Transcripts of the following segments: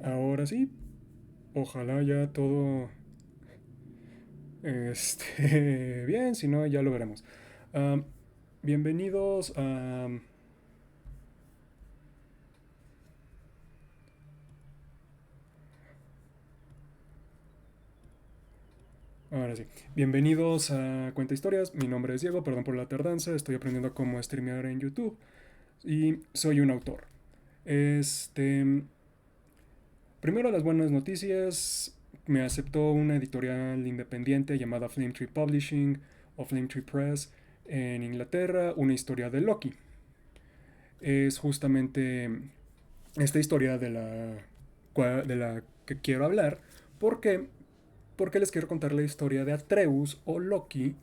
Ahora sí, ojalá ya todo bien, si no ya lo veremos. Am, bienvenidos a... Ahora sí, bienvenidos a Cuenta Historias. Mi nombre es Diego, perdón por la tardanza, estoy aprendiendo cómo streamear en YouTube y soy un autor. Este, primero las buenas noticias, me aceptó una editorial independiente llamada Flame Tree Publishing o Flame Tree Press en Inglaterra, una historia de Loki. Es justamente esta historia de la que quiero hablar. ¿Por qué? Porque les quiero contar la historia de Atreus o Loki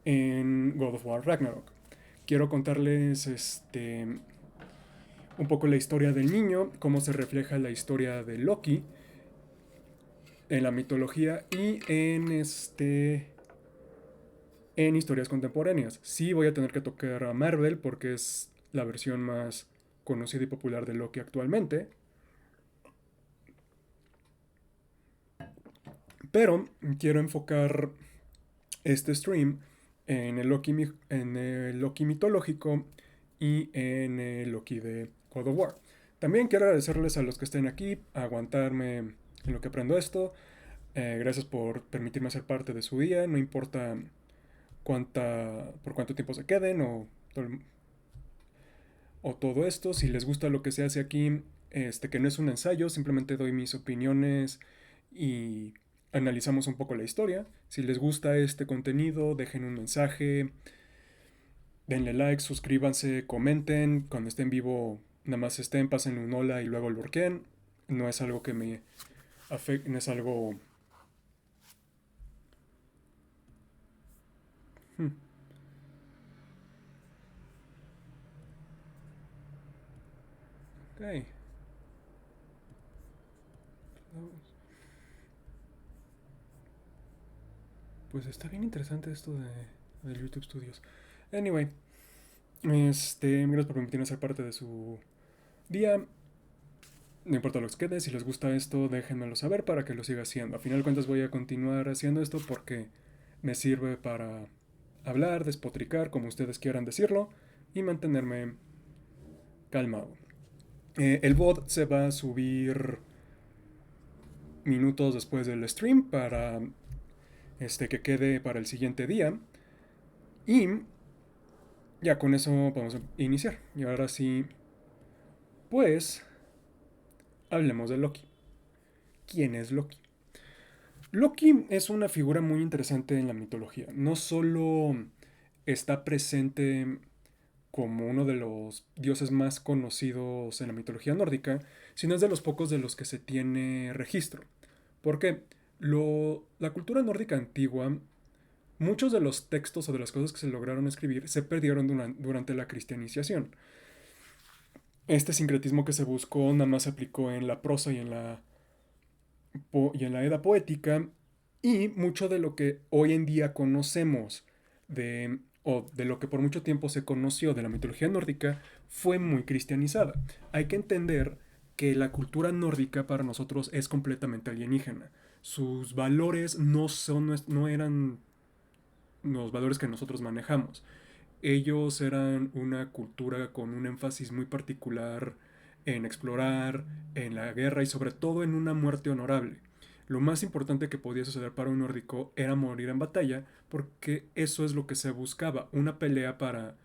en God of War Ragnarok. Quiero contarles un poco la historia del niño, cómo se refleja la historia de Loki en la mitología y en historias contemporáneas. Sí voy a tener que tocar a Marvel porque es la versión más conocida y popular de Loki actualmente, pero quiero enfocar este stream en el Loki mitológico y en el Loki de God of War. También quiero agradecerles a los que estén aquí, a aguantarme en lo que aprendo esto. Gracias por permitirme ser parte de su día, no importa por cuánto tiempo se queden o todo esto. Si les gusta lo que se hace aquí, que no es un ensayo, simplemente doy mis opiniones y analizamos un poco la historia. Si les gusta este contenido, dejen un mensaje, denle like, suscríbanse, comenten. Cuando esté en vivo, nada más estén, pasen un hola y luego el lurken. No es algo que me afecte, no es algo... Hmm, ok. Pues está bien interesante esto de YouTube Studios. Anyway, gracias por permitirme ser parte de su día. No importa lo que quede, si les gusta esto, déjenmelo saber para que lo siga haciendo. A final de cuentas voy a continuar haciendo esto porque me sirve para hablar, despotricar, como ustedes quieran decirlo, y mantenerme calmado. El bot se va a subir minutos después del stream para que quede para el siguiente día. Y ya con eso vamos a iniciar. Y ahora sí, pues, hablemos de Loki. ¿Quién es Loki? Loki es una figura muy interesante en la mitología. No solo está presente como uno de los dioses más conocidos en la mitología nórdica, sino es de los pocos de los que se tiene registro. Porque la cultura nórdica antigua, muchos de los textos o de las cosas que se lograron escribir se perdieron durante la cristianización. Este sincretismo que se buscó nada más se aplicó en la prosa y en la edad poética, y mucho de lo que hoy en día conocemos o de lo que por mucho tiempo se conoció de la mitología nórdica fue muy cristianizada. Hay que entender que la cultura nórdica para nosotros es completamente alienígena. Sus valores no eran los valores que nosotros manejamos. Ellos eran una cultura con un énfasis muy particular en explorar, en la guerra y sobre todo en una muerte honorable. Lo más importante que podía suceder para un nórdico era morir en batalla, porque eso es lo que se buscaba, una pelea para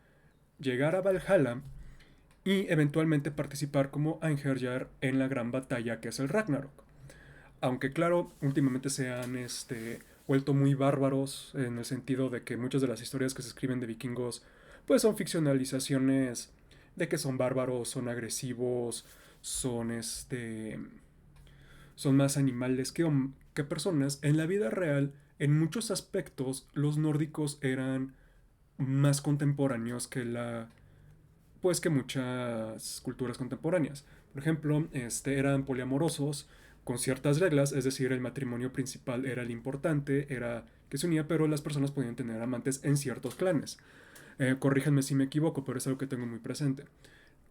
llegar a Valhalla y eventualmente participar como Einherjar en la gran batalla que es el Ragnarok. Aunque claro, últimamente se han vuelto muy bárbaros en el sentido de que muchas de las historias que se escriben de vikingos pues son ficcionalizaciones de que son bárbaros, son agresivos, son son más animales que personas. En la vida real, en muchos aspectos, los nórdicos eran más contemporáneos que muchas culturas contemporáneas. Por ejemplo, eran poliamorosos con ciertas reglas, es decir, el matrimonio principal era el importante, era que se unía, pero las personas podían tener amantes en ciertos clanes. Corríjanme si me equivoco, pero es algo que tengo muy presente.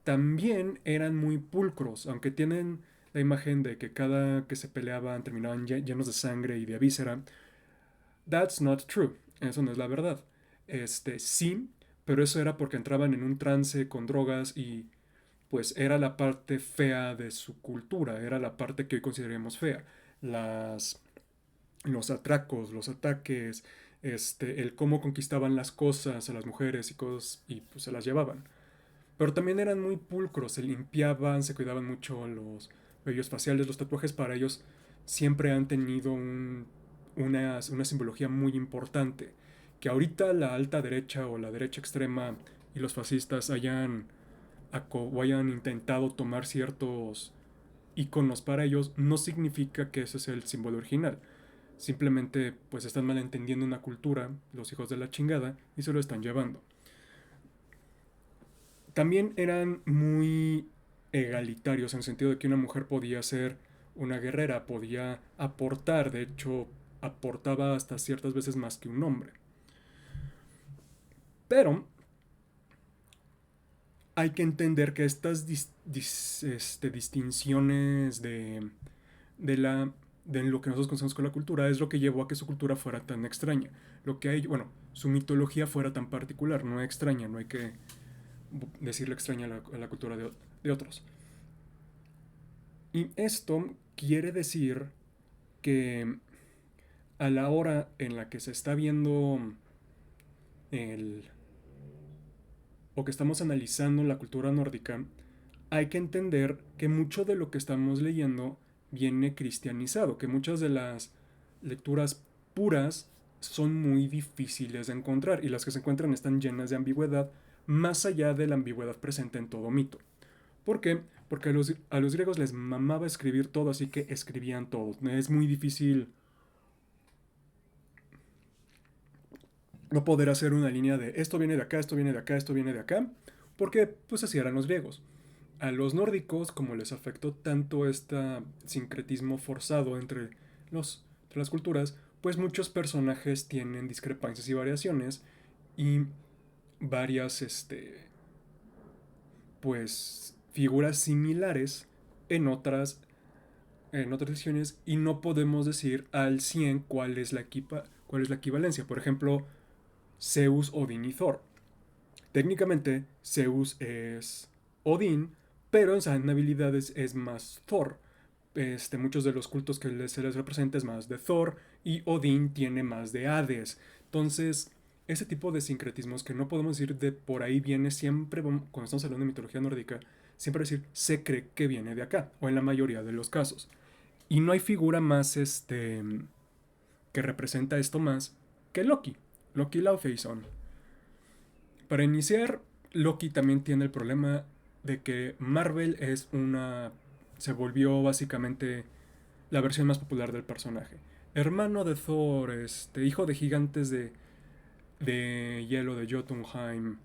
También eran muy pulcros, aunque tienen la imagen de que cada que se peleaban terminaban llenos de sangre y de víscera. That's not true. Eso no es la verdad. Sí, pero eso era porque entraban en un trance con drogas y pues era la parte fea de su cultura, era la parte que hoy consideraríamos fea. Las, los atracos, los ataques, el cómo conquistaban las cosas a las mujeres y cosas y pues se las llevaban. Pero también eran muy pulcros, se limpiaban, se cuidaban mucho los vellos faciales, los tatuajes para ellos siempre han tenido una simbología muy importante. Que ahorita la alta derecha o la derecha extrema y los fascistas o hayan intentado tomar ciertos iconos para ellos, no significa que ese sea el símbolo original. Simplemente pues están malentendiendo una cultura, los hijos de la chingada, y se lo están llevando. También eran muy egalitarios en el sentido de que una mujer podía ser una guerrera, podía aportar, de hecho aportaba hasta ciertas veces más que un hombre. Pero hay que entender que estas distinciones de, la, de lo que nosotros conocemos con la cultura es lo que llevó a que su cultura fuera tan extraña. Lo que hay, bueno, su mitología fuera tan particular, no extraña, no hay que decirle extraña a la cultura de otros. Y esto quiere decir que a la hora en la que se está viendo el, o que estamos analizando la cultura nórdica, hay que entender que mucho de lo que estamos leyendo viene cristianizado, que muchas de las lecturas puras son muy difíciles de encontrar y las que se encuentran están llenas de ambigüedad, más allá de la ambigüedad presente en todo mito. ¿Por qué? Porque a los griegos les mamaba escribir todo, así que escribían todo. Es muy difícil no poder hacer una línea de esto viene de acá, esto viene de acá, esto viene de acá, porque pues así eran los griegos. A los nórdicos, como les afectó tanto este sincretismo forzado entre las culturas, pues muchos personajes tienen discrepancias y variaciones y varias, pues, figuras similares en otras ediciones y no podemos decir al 100 cuál es la equivalencia. Por ejemplo, Zeus, Odín y Thor. Técnicamente, Zeus es Odín, pero en habilidades es más Thor. Muchos de los cultos que se les representa es más de Thor y Odín tiene más de Hades. Entonces, ese tipo de sincretismos que no podemos decir de por ahí viene siempre, cuando estamos hablando de mitología nórdica, siempre decir se cree que viene de acá, o en la mayoría de los casos. Y no hay figura más que representa esto más que Loki. Loki Laufeyson. Para iniciar, Loki también tiene el problema de que Marvel se volvió básicamente la versión más popular del personaje. Hermano de Thor, hijo de gigantes de hielo de Jotunheim,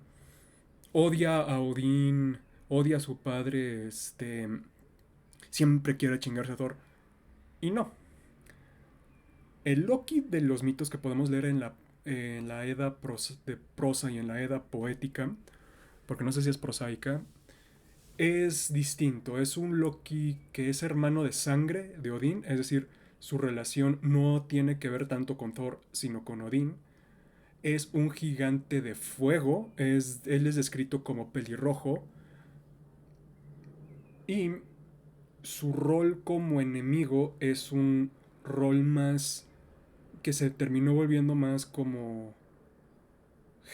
odia a Odín, odia a su padre, siempre quiere chingarse a Thor. Y no. El Loki de los mitos que podemos leer en la Edda de prosa y en la Edda poética, porque no sé si es prosaica, es distinto. Es un Loki que es hermano de sangre de Odín, es decir, su relación no tiene que ver tanto con Thor, sino con Odín. Es un gigante de fuego, él es descrito como pelirrojo, y su rol como enemigo es un rol más que se terminó volviendo más como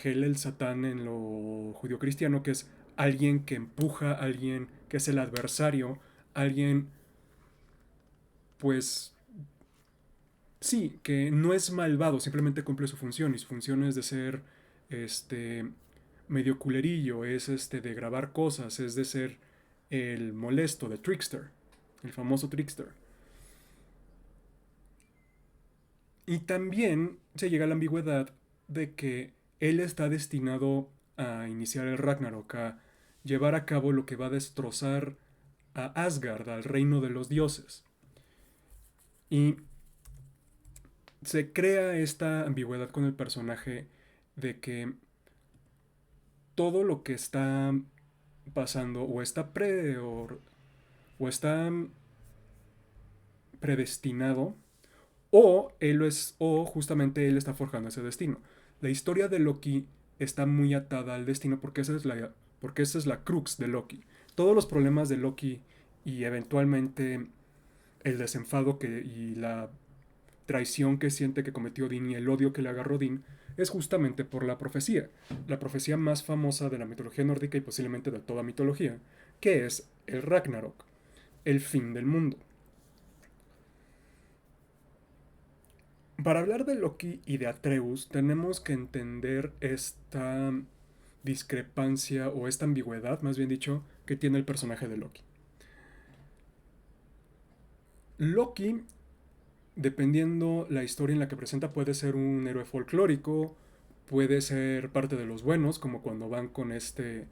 Hel el Satán en lo judio-cristiano, que es alguien que empuja, alguien que es el adversario, alguien, pues, sí, que no es malvado, simplemente cumple su función, y su función es de ser, este, medio culerillo, es de grabar cosas, es de ser el molesto, de Trickster, el famoso Trickster. Y también se llega a la ambigüedad de que él está destinado a iniciar el Ragnarok, a llevar a cabo lo que va a destrozar a Asgard, al reino de los dioses. Y se crea esta ambigüedad con el personaje de que todo lo que está pasando o está predestinado o justamente él está forjando ese destino. La historia de Loki está muy atada al destino porque esa es la crux de Loki. Todos los problemas de Loki y eventualmente el desenfado y la traición que siente que cometió Odín y el odio que le agarró Odín es justamente por la profecía más famosa de la mitología nórdica y posiblemente de toda mitología, que es el Ragnarok, el fin del mundo. Para hablar de Loki y de Atreus tenemos que entender esta discrepancia o esta ambigüedad, más bien dicho, que tiene el personaje de Loki. Loki, dependiendo la historia en la que presenta, puede ser un héroe folclórico, puede ser parte de los buenos, como cuando van con este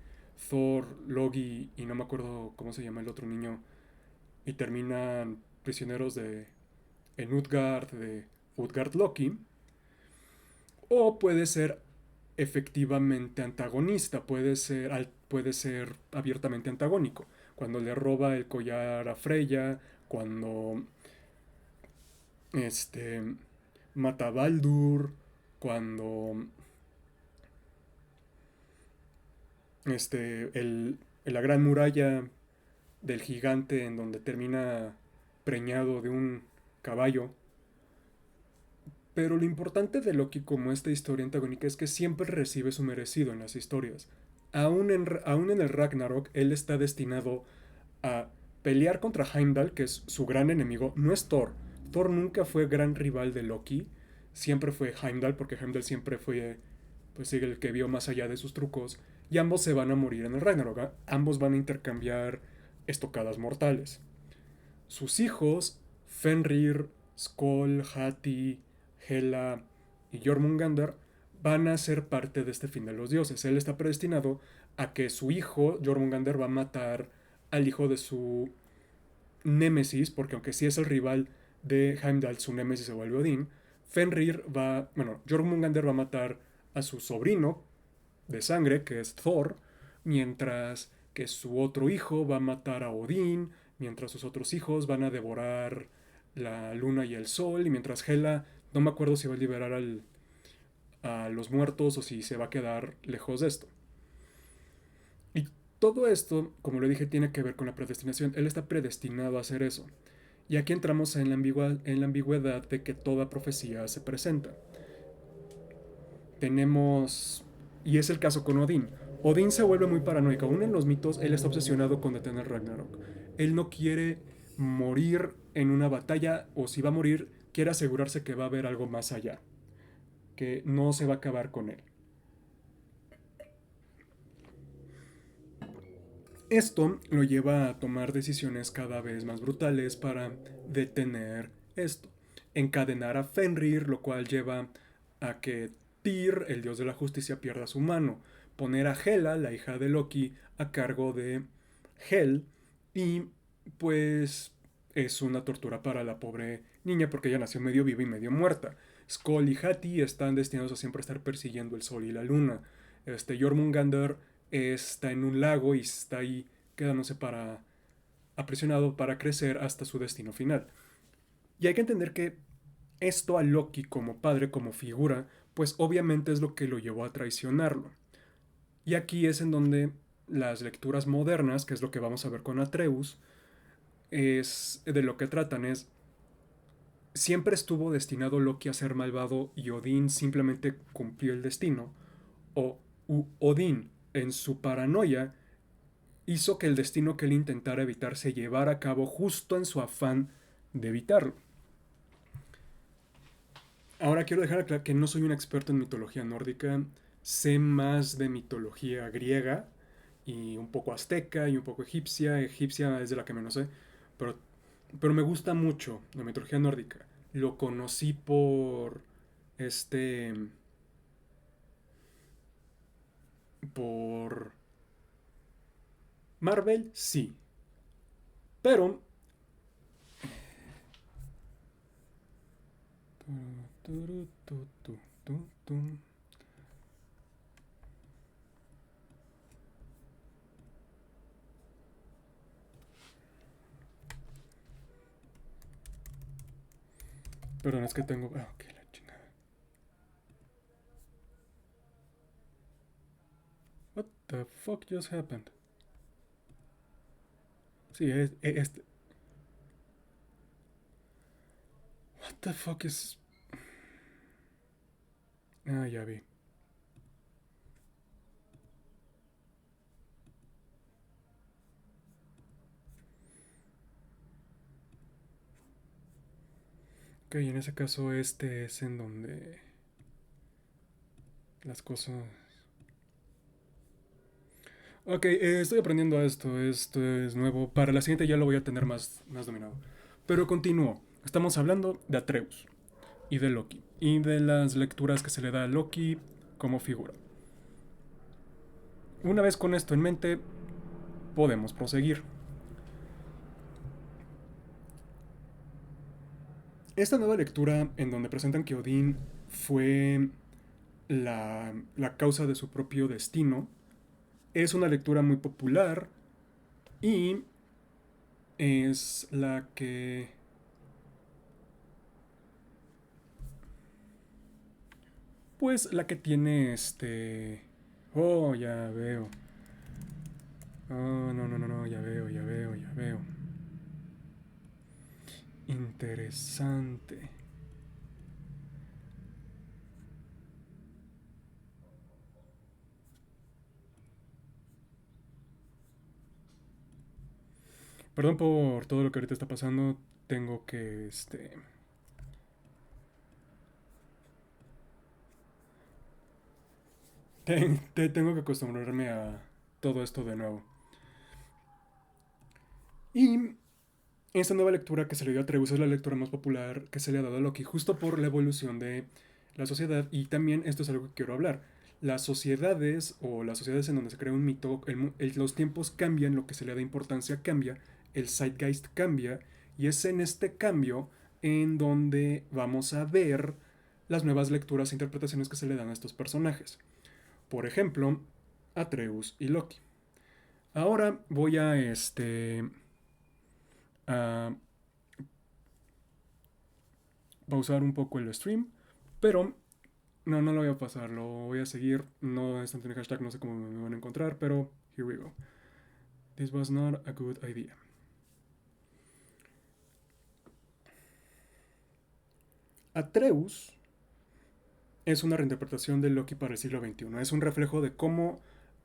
Thor, Loki y no me acuerdo cómo se llama el otro niño, y terminan prisioneros en Utgard Loki, o puede ser efectivamente antagonista, puede ser abiertamente antagónico, cuando le roba el collar a Freya, cuando este mata a Baldur, cuando la gran muralla del gigante en donde termina preñado de un caballo. Pero lo importante de Loki como esta historia antagónica es que siempre recibe su merecido en las historias. Aún en el Ragnarok, él está destinado a pelear contra Heimdall, que es su gran enemigo. No es Thor. Thor nunca fue gran rival de Loki. Siempre fue Heimdall, porque Heimdall siempre fue pues, el que vio más allá de sus trucos. Y ambos se van a morir en el Ragnarok. ¿Eh? Ambos van a intercambiar estocadas mortales. Sus hijos, Fenrir, Skoll, Hati, Hela y Jormungandr, van a ser parte de este fin de los dioses. Él está predestinado a que su hijo, Jormungandr, va a matar al hijo de su némesis, porque aunque sí es el rival de Heimdall, su némesis se vuelve Odín. Jormungandr va a matar a su sobrino de sangre, que es Thor, mientras que su otro hijo va a matar a Odín, mientras sus otros hijos van a devorar la luna y el sol, y mientras Hela, no me acuerdo si va a liberar a los muertos o si se va a quedar lejos de esto. Y todo esto, como le dije, tiene que ver con la predestinación. Él está predestinado a hacer eso. Y aquí entramos en la ambigüedad de que toda profecía se presenta. Tenemos... Y es el caso con Odín. Odín se vuelve muy paranoico. Aún en los mitos, él está obsesionado con detener Ragnarok. Él no quiere morir en una batalla, o si va a morir, quiere asegurarse que va a haber algo más allá, que no se va a acabar con él. Esto lo lleva a tomar decisiones cada vez más brutales para detener esto. Encadenar a Fenrir, lo cual lleva a que Tyr, el dios de la justicia, pierda su mano. Poner a Hela, la hija de Loki, a cargo de Hel. Y pues es una tortura para la pobre niña porque ella nació medio viva y medio muerta. Skoll y Hati están destinados a siempre estar persiguiendo el sol y la luna. Jormungandr está en un lago y está ahí quedándose aprisionado para crecer hasta su destino final. Y hay que entender que esto a Loki como padre, como figura, pues obviamente es lo que lo llevó a traicionarlo. Y aquí es en donde las lecturas modernas, que es lo que vamos a ver con Atreus, es de lo que tratan es siempre estuvo destinado Loki a ser malvado y Odín simplemente cumplió el destino, o Odín en su paranoia hizo que el destino que él intentara evitar se llevara a cabo justo en su afán de evitarlo. Ahora quiero dejar claro que no soy un experto en mitología nórdica, sé más de mitología griega y un poco azteca y un poco egipcia. Egipcia es de la que menos sé, pero, pero me gusta mucho la mitología nórdica. Lo conocí este, por Marvel, sí, pero Perdón, es que tengo... Ah, ok, la chingada. What the fuck just happened? Sí, este... What the fuck is... Ah, ya vi. Ok, en ese caso este es en donde las cosas... Ok, estoy aprendiendo esto es nuevo. Para la siguiente ya lo voy a tener más dominado. Pero continúo. Estamos hablando de Atreus y de Loki. Y de las lecturas que se le da a Loki como figura. Una vez con esto en mente, podemos proseguir. Esta nueva lectura en donde presentan que Odín fue la causa de su propio destino es una lectura muy popular y es la que... Pues la que tiene este... Oh, ya veo. Oh, no, no, no, no, ya veo, ya veo, ya veo. Interesante. Perdón por todo lo que ahorita está pasando. Tengo que, tengo que acostumbrarme a todo esto de nuevo. Y esta nueva lectura que se le dio a Treus es la lectura más popular que se le ha dado a Loki, justo por la evolución de la sociedad. Y también esto es algo que quiero hablar. Las sociedades o las sociedades en donde se crea un mito, los tiempos cambian, lo que se le da importancia cambia, el zeitgeist cambia, y es en este cambio en donde vamos a ver las nuevas lecturas e interpretaciones que se le dan a estos personajes. Por ejemplo, Atreus y Loki. Ahora voy a pausar un poco el stream, pero no lo voy a pasar, lo voy a seguir. No es tanto en el hashtag, no sé cómo me van a encontrar, pero here we go. This was not a good idea. Atreus es una reinterpretación de Loki para el siglo XXI. Es un reflejo de cómo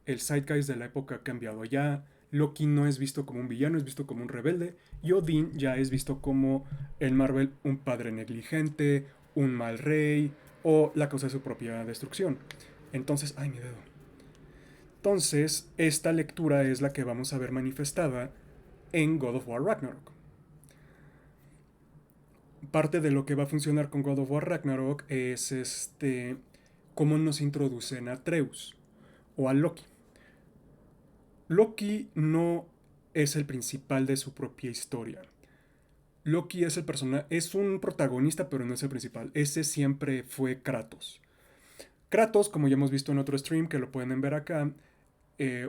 el zeitgeist de la época ha cambiado. Ya Loki no es visto como un villano, es visto como un rebelde. Y Odín ya es visto como en Marvel un padre negligente, un mal rey o la causa de su propia destrucción. Entonces, ay, mi dedo. Entonces, esta lectura es la que vamos a ver manifestada en God of War Ragnarok. Parte de lo que va a funcionar con God of War Ragnarok es cómo nos introducen a Atreus o a Loki. Loki no es el principal de su propia historia. Loki es es un protagonista, pero no es el principal. Ese siempre fue Kratos. Kratos, como ya hemos visto en otro stream, que lo pueden ver acá,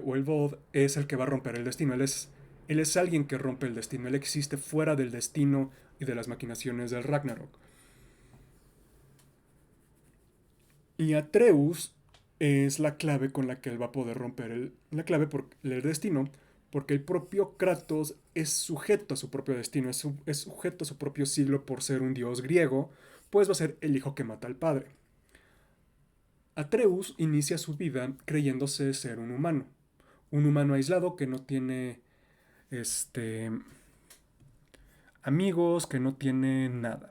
o el VOD, es el que va a romper el destino. Él es alguien que rompe el destino. Él existe fuera del destino y de las maquinaciones del Ragnarok. Y Atreus es la clave con la que él va a poder romper la clave por el destino, porque el propio Kratos es sujeto a su propio destino, es sujeto a su propio siglo por ser un dios griego, pues va a ser el hijo que mata al padre. Atreus inicia su vida creyéndose ser un humano aislado que no tiene este amigos, que no tiene nada.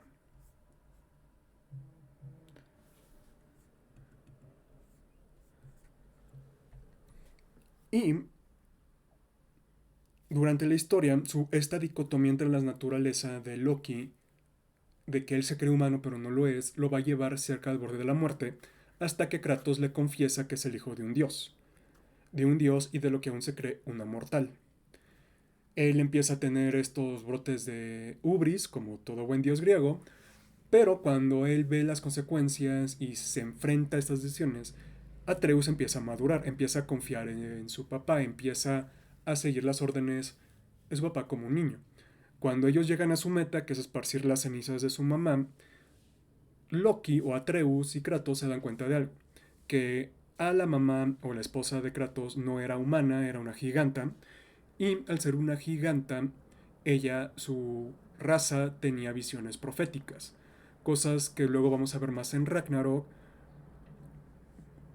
Y durante la historia, esta dicotomía entre la naturaleza de Loki, de que él se cree humano pero no lo es, lo va a llevar cerca al borde de la muerte, hasta que Kratos le confiesa que es el hijo de un dios y de lo que aún se cree una mortal. Él empieza a tener estos brotes de ubris, como todo buen dios griego, pero cuando él ve las consecuencias y se enfrenta a estas decisiones, Atreus empieza a madurar, empieza a confiar en su papá, empieza a seguir las órdenes de su papá como un niño. Cuando ellos llegan a su meta, que es esparcir las cenizas de su mamá, Loki o Atreus y Kratos se dan cuenta de algo, que a la mamá o la esposa de Kratos no era humana, era una giganta, y al ser una giganta, ella, su raza tenía visiones proféticas, cosas que luego vamos a ver más en Ragnarok,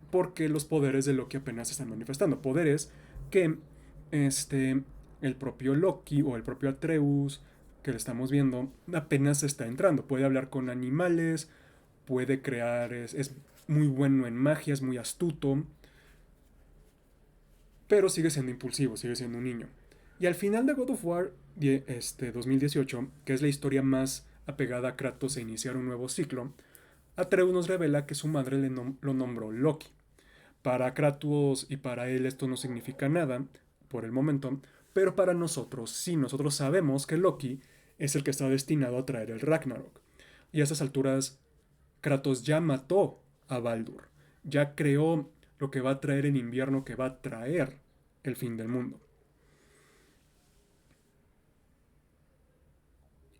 porque los poderes de Loki apenas se están manifestando, poderes que este, el propio Loki o el propio Atreus que le estamos viendo apenas está entrando, puede hablar con animales, puede crear, es muy bueno en magia, es muy astuto, pero sigue siendo impulsivo, sigue siendo un niño. Y al final de God of War 2018, que es la historia más apegada a Kratos a iniciar un nuevo ciclo, Atreus nos revela que su madre lo nombró Loki. Para Kratos y para él esto no significa nada por el momento, pero para nosotros sí, nosotros sabemos que Loki es el que está destinado a traer el Ragnarok. Y a estas alturas Kratos ya mató a Baldur, ya creó lo que va a traer en invierno, que va a traer el fin del mundo.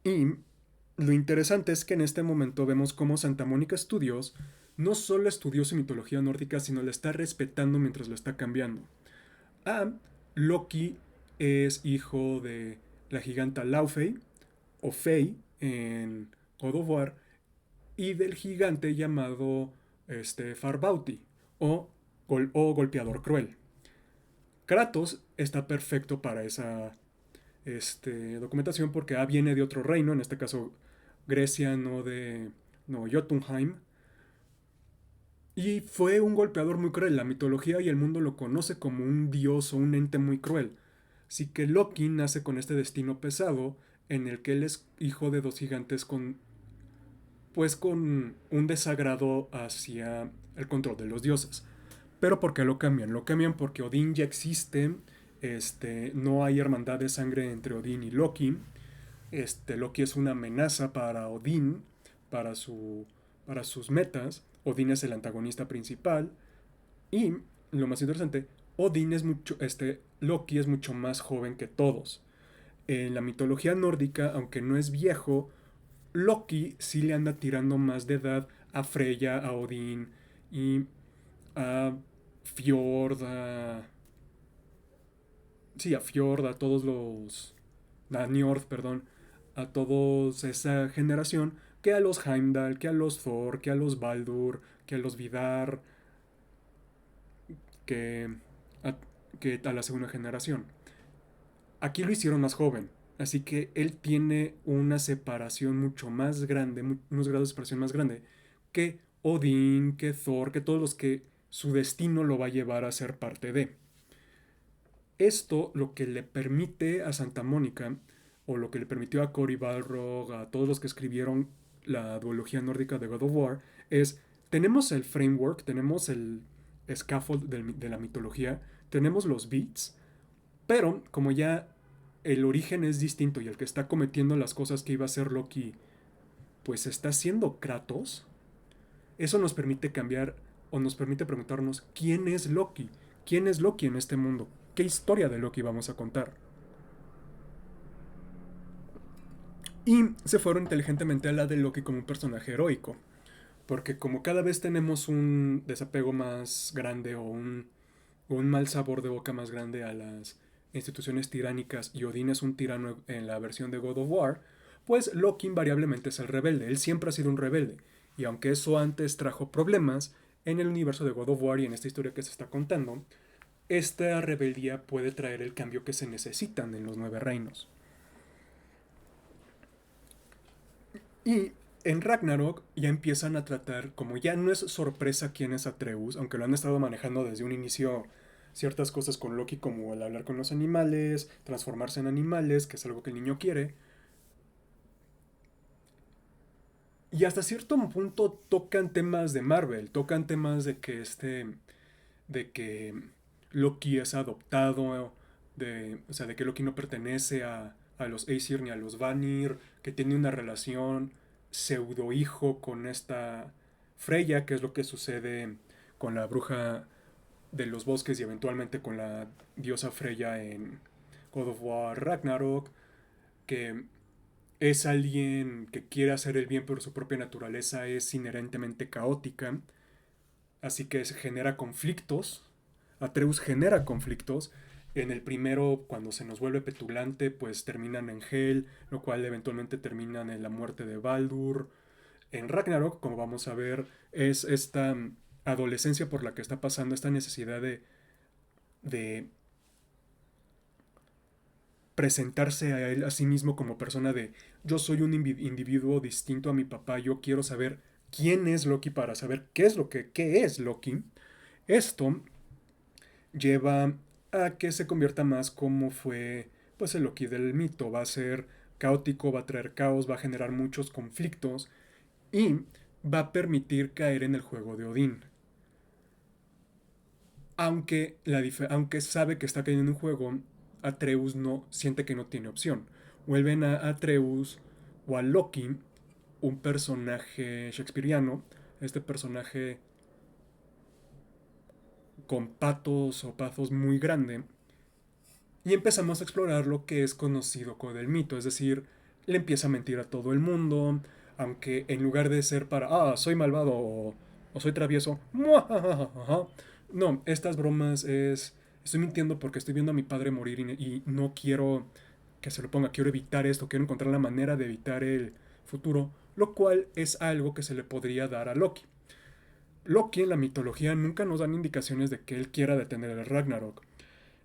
Y lo interesante es que en este momento vemos cómo Santa Mónica Studios no solo estudió su mitología nórdica, sino la está respetando mientras lo está cambiando. Ah, Loki es hijo de la giganta Laufey, o Fey en God of War, y del gigante llamado Farbauti, o golpeador cruel. Kratos está perfecto para esa documentación porque viene de otro reino, en este caso Grecia, no Jotunheim, y fue un golpeador muy cruel. La mitología y el mundo lo conoce como un dios o un ente muy cruel. Así que Loki nace con este destino pesado en el que él es hijo de dos gigantes con un desagrado hacia el control de los dioses. Pero ¿por qué lo cambian? Lo cambian porque Odín ya existe, no hay hermandad de sangre entre Odín y Loki. Loki es una amenaza para Odín, para, para sus metas. Odín es el antagonista principal. Y lo más interesante, Loki es mucho más joven que todos. En la mitología nórdica, aunque no es viejo, Loki sí le anda tirando más de edad a Freya, a Odín y a Fjord, sí, a Fjord, a todos los... a Njord, perdón, a todos esa generación, que a los Heimdall, que a los Thor, que a los Baldur, que a los Vidar, que a, que a la segunda generación. Aquí lo hicieron más joven, así que él tiene una separación mucho más grande, unos grados de separación más grande que Odín, que Thor, que todos los que su destino lo va a llevar a ser parte de. Esto lo que le permite a Santa Mónica, o lo que le permitió a Cory Balrog, a todos los que escribieron la duología nórdica de God of War, es, tenemos el framework, tenemos el scaffold de la mitología, tenemos los beats, pero como ya el origen es distinto y el que está cometiendo las cosas que iba a hacer Loki, pues está siendo Kratos, eso nos permite cambiar o nos permite preguntarnos quién es Loki, quién es Loki en este mundo, qué historia de Loki vamos a contar. Y se fueron inteligentemente a la de Loki como un personaje heroico, porque como cada vez tenemos un desapego más grande o un mal sabor de boca más grande a las instituciones tiránicas y Odín es un tirano en la versión de God of War, pues Loki invariablemente es el rebelde, él siempre ha sido un rebelde, y aunque eso antes trajo problemas en el universo de God of War y en esta historia que se está contando, esta rebeldía puede traer el cambio que se necesitan en los nueve reinos. Y en Ragnarok ya empiezan a tratar, como ya no es sorpresa quién es Atreus, aunque lo han estado manejando desde un inicio ciertas cosas con Loki, como el hablar con los animales, transformarse en animales, que es algo que el niño quiere. Y hasta cierto punto tocan temas de Marvel, tocan temas de que Loki es adoptado, o sea, de que Loki no pertenece a los Aesir ni a los Vanir, que tiene una relación pseudo hijo con esta Freya, que es lo que sucede con la bruja de los bosques y eventualmente con la diosa Freya en God of War Ragnarok, que es alguien que quiere hacer el bien, pero su propia naturaleza es inherentemente caótica, así que se genera conflictos. Atreus genera conflictos. En el primero, cuando se nos vuelve petulante, pues terminan en Hel, lo cual eventualmente terminan en la muerte de Baldur. En Ragnarok, como vamos a ver, es esta adolescencia por la que está pasando, esta necesidad de presentarse a él a sí mismo como persona de yo soy un individuo distinto a mi papá, yo quiero saber quién es Loki para saber qué es Loki. Esto lleva a que se convierta más como fue pues el Loki del mito, va a ser caótico, va a traer caos, va a generar muchos conflictos y va a permitir caer en el juego de Odín. Aunque sabe que está cayendo en un juego, Atreus no siente que no tiene opción. Vuelven a Atreus o a Loki, un personaje shakespeariano, este personaje con patos o pazos muy grande, y empezamos a explorar lo que es conocido con el mito, es decir, le empieza a mentir a todo el mundo, aunque en lugar de ser para, soy malvado o soy travieso, no, estas bromas estoy mintiendo porque estoy viendo a mi padre morir y no quiero que se lo ponga, quiero evitar esto, quiero encontrar la manera de evitar el futuro, lo cual es algo que se le podría dar a Loki. Loki en la mitología nunca nos dan indicaciones de que él quiera detener el Ragnarok.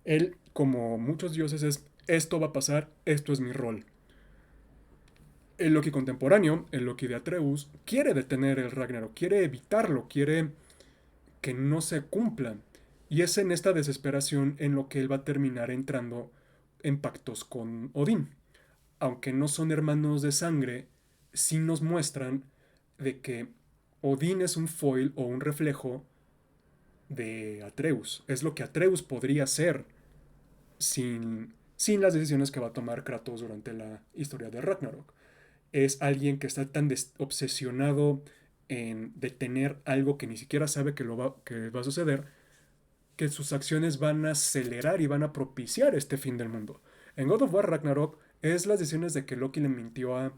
Él, como muchos dioses, es esto va a pasar, esto es mi rol. El Loki contemporáneo, el Loki de Atreus, quiere detener el Ragnarok, quiere evitarlo, quiere que no se cumpla. Y es en esta desesperación en lo que él va a terminar entrando en pactos con Odín. Aunque no son hermanos de sangre, sí nos muestran de que Odín es un foil o un reflejo de Atreus. Es lo que Atreus podría ser sin las decisiones que va a tomar Kratos durante la historia de Ragnarok. Es alguien que está tan obsesionado en detener algo que ni siquiera sabe que va a suceder, que sus acciones van a acelerar y van a propiciar este fin del mundo. En God of War Ragnarok es las decisiones de que Loki le mintió a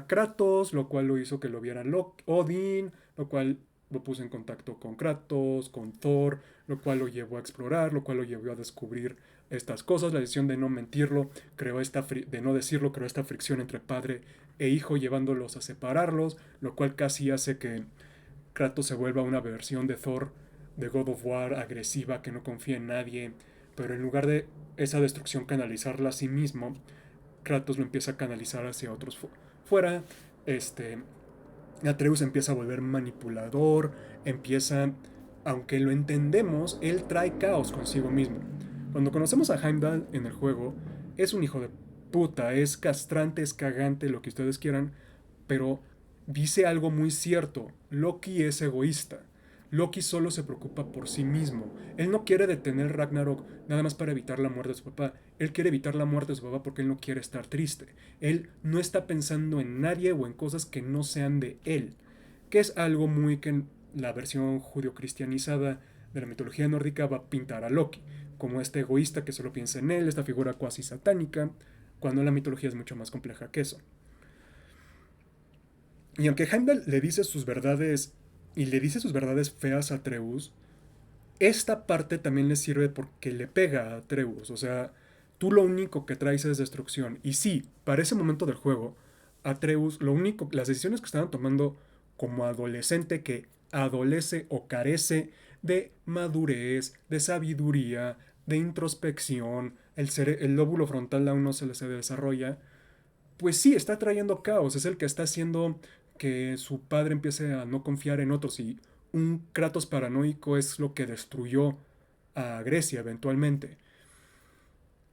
Kratos, lo cual lo hizo que lo viera Odin, lo cual lo puso en contacto con Kratos, con Thor, lo cual lo llevó a explorar, lo cual lo llevó a descubrir estas cosas. La decisión de no mentirlo, de no decirlo, creó esta fricción entre padre e hijo, llevándolos a separarlos, lo cual casi hace que Kratos se vuelva una versión de Thor de God of War agresiva que no confía en nadie, pero en lugar de esa destrucción canalizarla a sí mismo, Kratos lo empieza a canalizar hacia otros fuera. Este, Atreus empieza a volver manipulador, empieza, aunque lo entendemos, él trae caos consigo mismo. Cuando conocemos a Heimdall en el juego, es un hijo de puta, es castrante, es cagante, lo que ustedes quieran, pero dice algo muy cierto. Loki es egoísta. Loki solo se preocupa por sí mismo. Él no quiere detener Ragnarok nada más para evitar la muerte de su papá. Él quiere evitar la muerte de su papá porque él no quiere estar triste. Él no está pensando en nadie o en cosas que no sean de él. Que es algo muy que en la versión judio-cristianizada de la mitología nórdica va a pintar a Loki. Como este egoísta que solo piensa en él, esta figura cuasi satánica, cuando la mitología es mucho más compleja que eso. Y aunque Heimdall le dice sus verdades y le dice sus verdades feas a Atreus, esta parte también le sirve porque le pega a Atreus. O sea, tú lo único que traes es destrucción. Y sí, para ese momento del juego, Atreus, las decisiones que estaban tomando como adolescente que adolece o carece de madurez, de sabiduría, de introspección, el lóbulo frontal aún no se desarrolla, pues sí, está trayendo caos, es el que está haciendo que su padre empiece a no confiar en otros y un Kratos paranoico es lo que destruyó a Grecia eventualmente.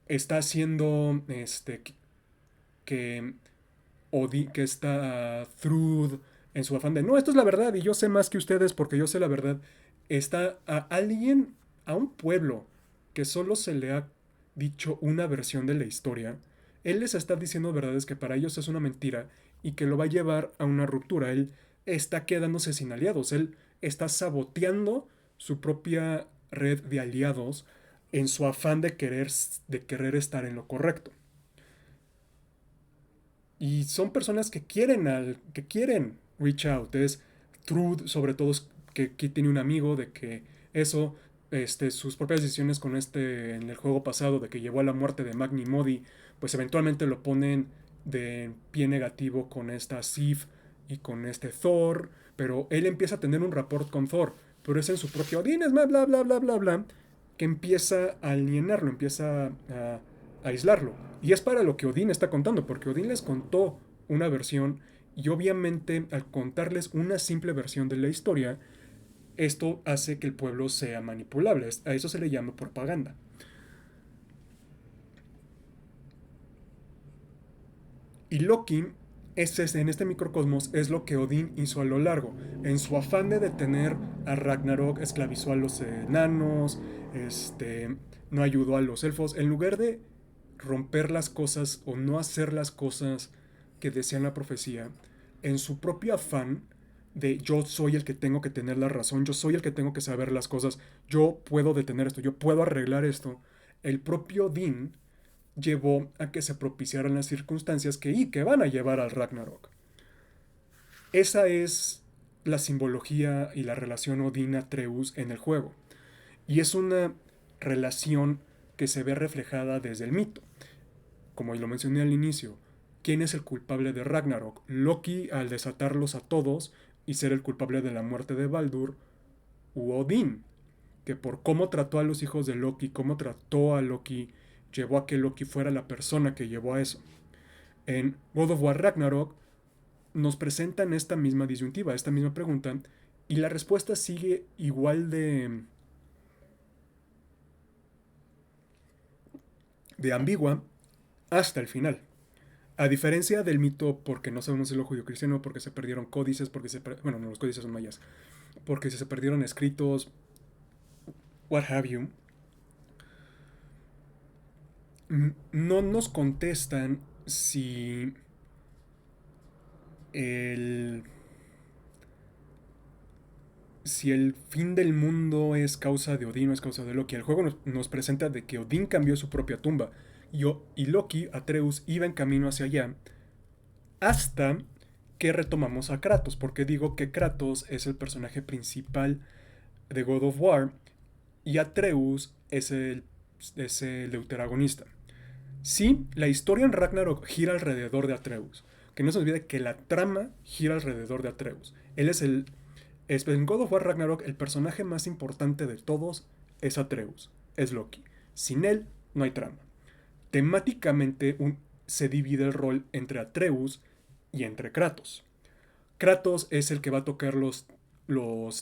Está haciendo que, que está Thrud en su afán de no, esto es la verdad y yo sé más que ustedes porque yo sé la verdad. Está a alguien, a un pueblo que solo se le ha dicho una versión de la historia. Él les está diciendo verdades que para ellos es una mentira y que lo va a llevar a una ruptura. Él está quedándose sin aliados. Él está saboteando su propia red de aliados en su afán de querer estar en lo correcto. Y son personas que quieren reach out. Es Trude, sobre todo, que tiene un amigo de que eso, sus propias decisiones con en el juego pasado, de que llevó a la muerte de Magni Modi, pues eventualmente lo ponen de pie negativo con esta Sif y con este Thor, pero él empieza a tener un rapport con Thor, pero es en su propio Odín, es bla bla bla bla bla bla, que empieza a alienarlo, empieza a aislarlo. Y es para lo que Odín está contando, porque Odín les contó una versión y obviamente al contarles una simple versión de la historia, esto hace que el pueblo sea manipulable. A eso se le llama propaganda. Y Loki, en este microcosmos, es lo que Odín hizo a lo largo. En su afán de detener a Ragnarok, esclavizó a los enanos, no ayudó a los elfos. En lugar de romper las cosas o no hacer las cosas que decían la profecía, en su propio afán de yo soy el que tengo que tener la razón, yo soy el que tengo que saber las cosas, yo puedo detener esto, yo puedo arreglar esto, el propio Odín llevó a que se propiciaran las circunstancias que van a llevar al Ragnarok. Esa es la simbología y la relación Odín-Atreus en el juego. Y es una relación que se ve reflejada desde el mito. Como lo mencioné al inicio, ¿quién es el culpable de Ragnarok? Loki al desatarlos a todos y ser el culpable de la muerte de Baldur, u Odín, que por cómo trató a los hijos de Loki, cómo trató a Loki, llevó a que Loki fuera la persona que llevó a eso. En God of War Ragnarok nos presentan esta misma disyuntiva, esta misma pregunta, y la respuesta sigue igual de ambigua hasta el final. A diferencia del mito, porque no sabemos si es lo judío cristiano, porque se perdieron códices, bueno, no, los códices son mayas, porque se perdieron escritos, what have you, no nos contestan el, si el fin del mundo es causa de Odín o es causa de Loki. El juego nos presenta de que Odín cambió su propia tumba y Loki, Atreus, iba en camino hacia allá hasta que retomamos a Kratos, porque digo que Kratos es el personaje principal de God of War y Atreus es el deuteragonista. Sí, la historia en Ragnarok gira alrededor de Atreus. Que no se olvide que la trama gira alrededor de Atreus. Él en God of War Ragnarok, el personaje más importante de todos es Atreus, es Loki. Sin él, no hay trama. Temáticamente se divide el rol entre Atreus y entre Kratos. Kratos es el que va a tocar los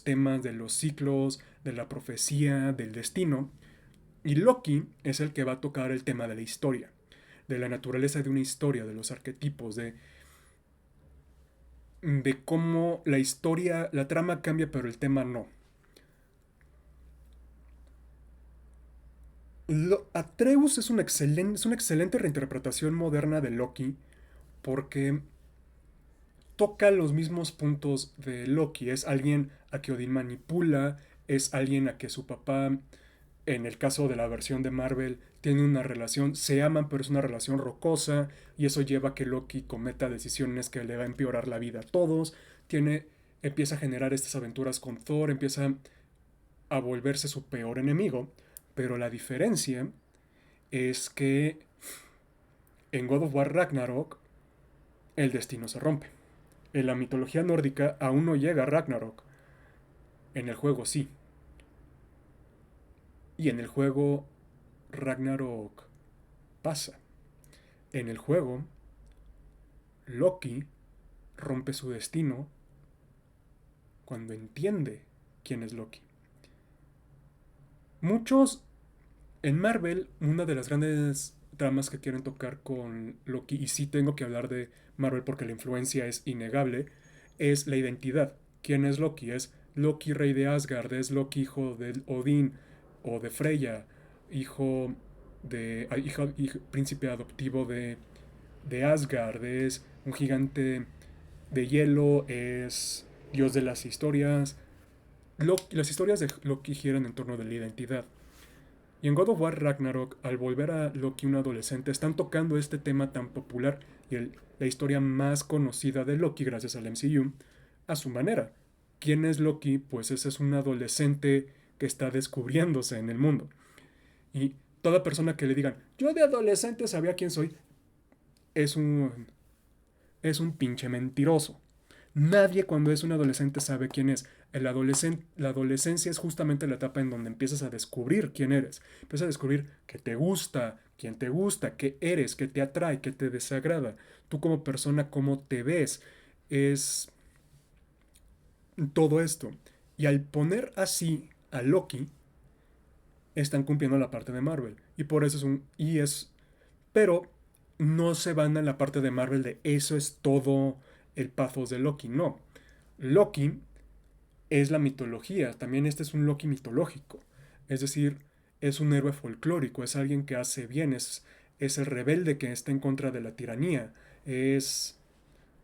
temas de los ciclos, de la profecía, del destino. Y Loki es el que va a tocar el tema de la historia, de la naturaleza de una historia, de los arquetipos, de cómo la historia, la trama cambia, pero el tema no. Atreus es una excelente reinterpretación moderna de Loki porque toca los mismos puntos de Loki. Es alguien a que Odín manipula, es alguien a que su papá, en el caso de la versión de Marvel, tiene una relación, se aman, pero es una relación rocosa, y eso lleva a que Loki cometa decisiones que le va a empeorar la vida a todos. Empieza a generar estas aventuras con Thor, empieza a volverse su peor enemigo, pero la diferencia es que en God of War Ragnarok el destino se rompe. En la mitología nórdica aún no llega Ragnarok. En el juego sí. Y en el juego Ragnarok pasa. En el juego Loki rompe su destino cuando entiende quién es Loki. Muchos en Marvel, una de las grandes tramas que quieren tocar con Loki, y sí tengo que hablar de Marvel porque la influencia es innegable, es la identidad. ¿Quién es Loki? Es Loki rey de Asgard, es Loki hijo de Odín o de Freya, príncipe adoptivo de Asgard, es un gigante de hielo, es dios de las historias. Las historias de Loki giran en torno de la identidad. Y en God of War Ragnarok, al volver a Loki un adolescente, están tocando este tema tan popular y la historia más conocida de Loki gracias al MCU a su manera. ¿Quién es Loki? Pues ese es un adolescente que está descubriéndose en el mundo. Y toda persona que le digan, yo de adolescente sabía quién soy, es un, es un pinche mentiroso. Nadie cuando es un adolescente sabe quién es. La adolescencia es justamente la etapa en donde empiezas a descubrir quién eres. Empiezas a descubrir qué te gusta, quién te gusta, qué eres, qué te atrae, qué te desagrada. Tú como persona, cómo te ves. Es todo esto. Y al poner así a Loki, están cumpliendo la parte de Marvel. Y por eso es un... Y es... Pero no se van a la parte de Marvel de eso es todo el pathos de Loki. No. Loki es la mitología. También este es un Loki mitológico. Es decir, es un héroe folclórico. Es alguien que hace bien. Es el rebelde que está en contra de la tiranía. Es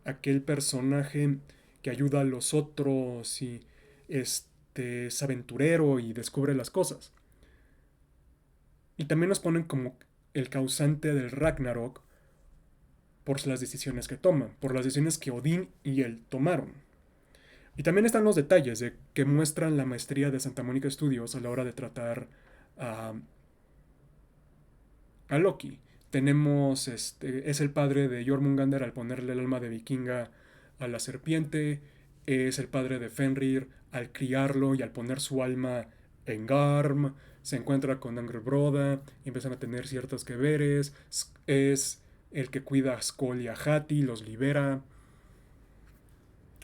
aquel personaje que ayuda a los otros y es aventurero y descubre las cosas. Y también nos ponen como el causante del Ragnarok por las decisiones que toman, por las decisiones que Odín y él tomaron. Y también están los detalles de que muestran la maestría de Santa Mónica Studios a la hora de tratar a, a Loki. Tenemos, es el padre de Jormungandr al ponerle el alma de vikinga a la serpiente, es el padre de Fenrir al criarlo y al poner su alma en Garm, se encuentra con Angrboda y empiezan a tener ciertos que veres, es el que cuida a Skoll y a Hati, los libera,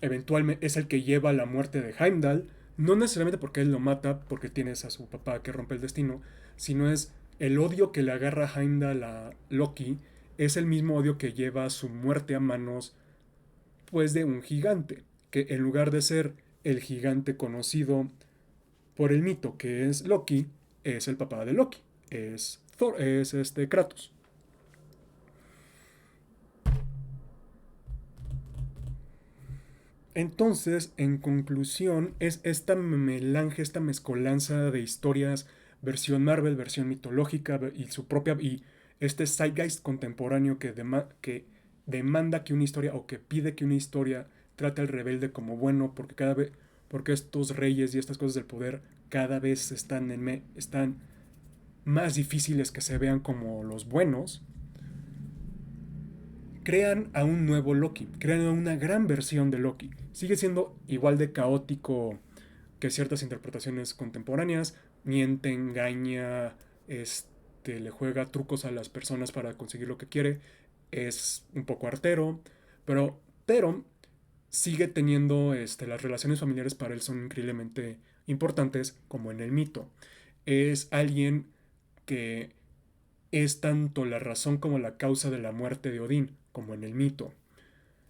eventualmente es el que lleva la muerte de Heimdall, no necesariamente porque él lo mata, porque tienes a su papá que rompe el destino, sino es el odio que le agarra Heimdall a Loki, es el mismo odio que lleva su muerte a manos, pues, de un gigante, que en lugar de ser el gigante conocido por el mito que es Loki, es el papá de Loki, es Thor, es Kratos. Entonces, en conclusión, es esta melange, esta mezcolanza de historias, versión Marvel, versión mitológica y su propia y este zeitgeist contemporáneo que demanda que una historia o que pide que una historia trate al rebelde como bueno, porque cada vez porque estos reyes y estas cosas del poder cada vez están más difíciles que se vean como los buenos, crean a un nuevo Loki, crean a una gran versión de Loki. Sigue siendo igual de caótico que ciertas interpretaciones contemporáneas, miente, engaña, le juega trucos a las personas para conseguir lo que quiere, es un poco artero, pero sigue teniendo las relaciones familiares para él son increíblemente importantes como en el mito. Es alguien que es tanto la razón como la causa de la muerte de Odín, como en el mito.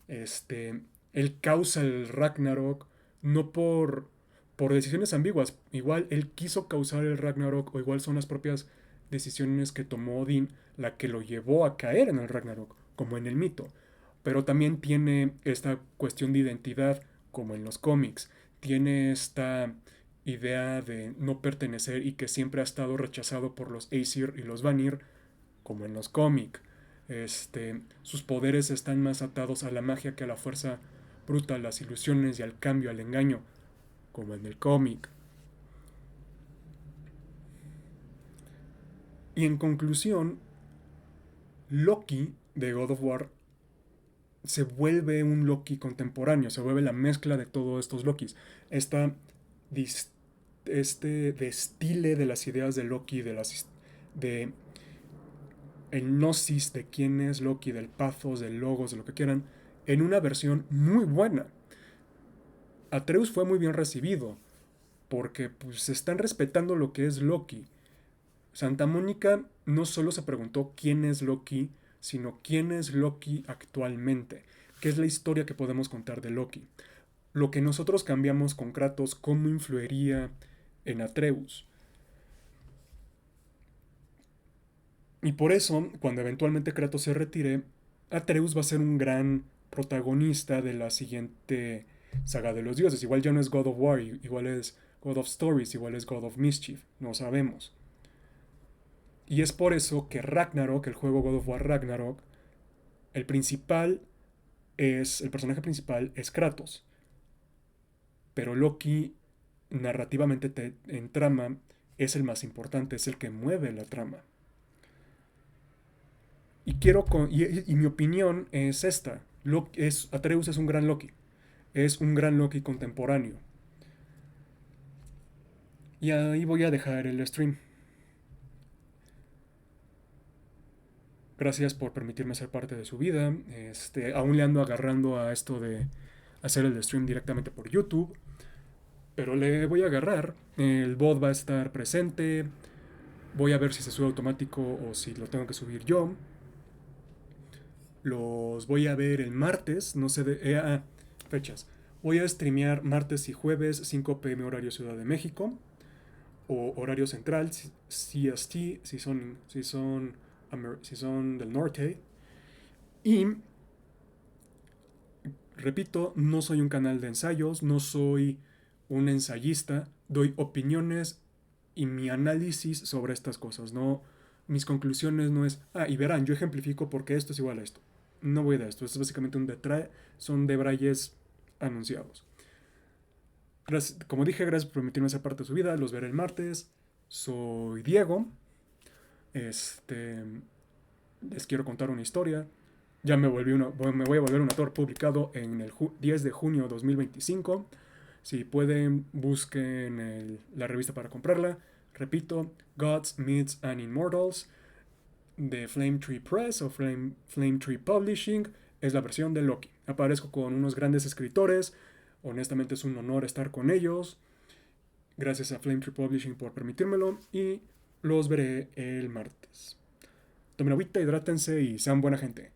Este, él causa el Ragnarok no por decisiones ambiguas. Igual él quiso causar el Ragnarok o igual son las propias decisiones que tomó Odín la que lo llevó a caer en el Ragnarok, como en el mito. Pero también tiene esta cuestión de identidad, como en los cómics. Tiene esta idea de no pertenecer y que siempre ha estado rechazado por los Aesir y los Vanir, como en los cómics. Sus poderes están más atados a la magia que a la fuerza bruta, a las ilusiones y al cambio, al engaño, como en el cómic. Y en conclusión, Loki de God of War se vuelve un Loki contemporáneo, se vuelve la mezcla de todos estos Lokis. Esta, destile de las ideas de Loki, de el gnosis de quién es Loki, del pathos, del logos, de lo que quieran, en una versión muy buena. Atreus fue muy bien recibido, porque pues, se están respetando lo que es Loki. Santa Mónica no solo se preguntó quién es Loki, sino quién es Loki actualmente, qué es la historia que podemos contar de Loki. Lo que nosotros cambiamos con Kratos, cómo influiría en Atreus. Y por eso, cuando eventualmente Kratos se retire, Atreus va a ser un gran protagonista de la siguiente saga de los dioses. Igual ya no es God of War, igual es God of Stories, igual es God of Mischief, no sabemos. Y es por eso que Ragnarok, el juego God of War Ragnarok, el principal el personaje principal es Kratos. Pero Loki, narrativamente en trama, es el más importante, es el que mueve la trama. Y mi opinión es esta. Atreus es un gran Loki. Es un gran Loki contemporáneo. Y ahí voy a dejar el stream. Gracias por permitirme ser parte de su vida. Aún le ando agarrando a esto de hacer el stream directamente por YouTube. Pero le voy a agarrar. El bot va a estar presente. Voy a ver si se sube automático o si lo tengo que subir yo. Los voy a ver el martes. No sé fechas. Voy a streamear martes y jueves 5 p.m. horario Ciudad de México. O horario central, CST, si son del norte. Y repito, no soy un canal de ensayos, no soy un ensayista, doy opiniones y mi análisis sobre estas cosas. No, mis conclusiones no es, y verán, yo ejemplifico porque esto es igual a esto. No voy de esto, esto es básicamente son debrayes anunciados. Como dije, gracias por permitirme ser parte de su vida. Los veré el martes. Soy Diego. Les quiero contar una historia. Ya me voy a volver un autor publicado en el 10 de junio de 2025. Si pueden, busquen la revista para comprarla. Repito, Gods, Myths and Immortals de Flame Tree Press o Flame Tree Publishing. Es la versión de Loki. Aparezco con unos grandes escritores. Honestamente es un honor estar con ellos. Gracias a Flame Tree Publishing por permitírmelo. Y los veré el martes. Tomen agüita, hidrátense y sean buena gente.